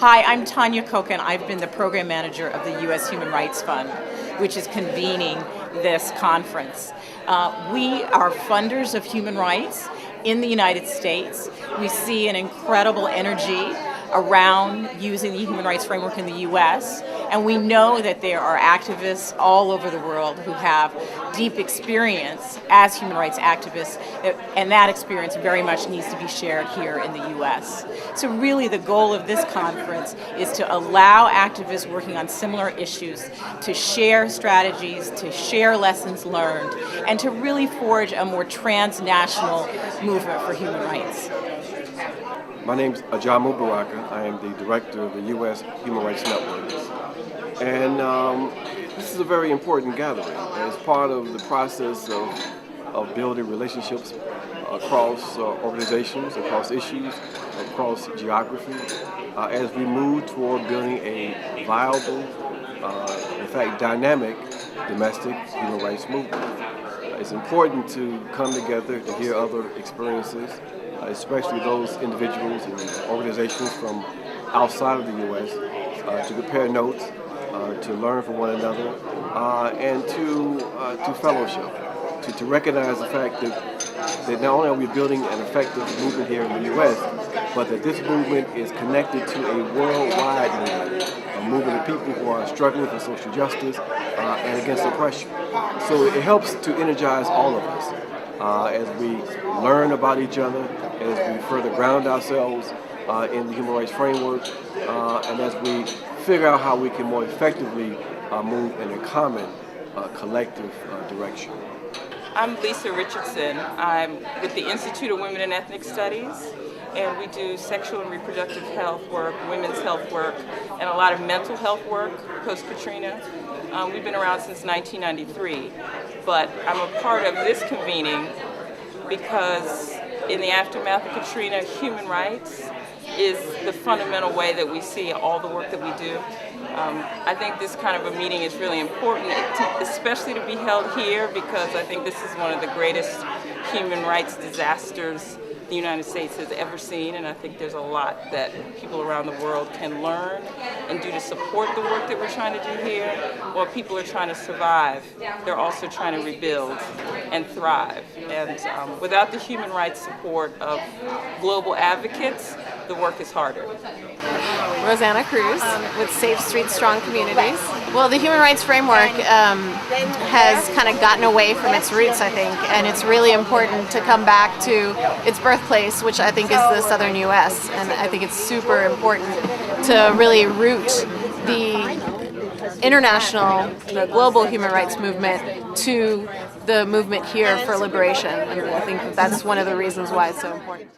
Hi, I'm Tanya Kochen. I've been the program manager of the U.S. Human Rights Fund, which is convening this conference. We are funders of human rights in the United States. We see an incredible energy around using the human rights framework in the U.S., and we know that there are activists all over the world who have deep experience as human rights activists, and that experience very much needs to be shared here in the U.S. So really the goal of this conference is to allow activists working on similar issues to share strategies, to share lessons learned, and to really forge a transnational movement for human rights. My name is Ajamu Baraka. I am the director of the U.S. Human Rights Network. And this is a very important gathering as part of the process of building relationships across organizations, across issues, across geography, as we move toward building a viable, in fact dynamic, domestic human rights movement. It's important to come together to hear other experiences, especially those individuals and organizations from outside of the U.S., to compare notes, to learn from one another, and to fellowship, to recognize the fact that not only are we building an effective movement here in the U.S., but that this movement is connected to a worldwide movement, a movement of people who are struggling for social justice and against oppression. So it helps to energize all of us as we learn about each other, as we further ground ourselves in the human rights framework, and as we figure out how we can more effectively move in a common, collective direction. I'm Lisa Richardson. I'm with the Institute of Women and Ethnic Studies, and we do sexual and reproductive health work, women's health work, and a lot of mental health work post-Katrina. We've been around since 1993, but I'm a part of this convening because in the aftermath of Katrina, human rights is the fundamental way that we see all the work that we do. I think this kind of a meeting is really important, especially to be held here, because I think this is one of the greatest human rights disasters the United States has ever seen, and I think there's a lot that people around the world can learn and do to support the work that we're trying to do here. While people are trying to survive, they're also trying to rebuild and thrive. And without the human rights support of global advocates, the work is harder. Rosanna Cruz with Safe Streets, Strong Communities. Well, the human rights framework has kind of gotten away from its roots, I think, and it's really important to come back to its birthplace, which I think is the southern U.S., and I think it's super important to really root the international, the global human rights movement to the movement here for liberation, and I think that's one of the reasons why it's so important.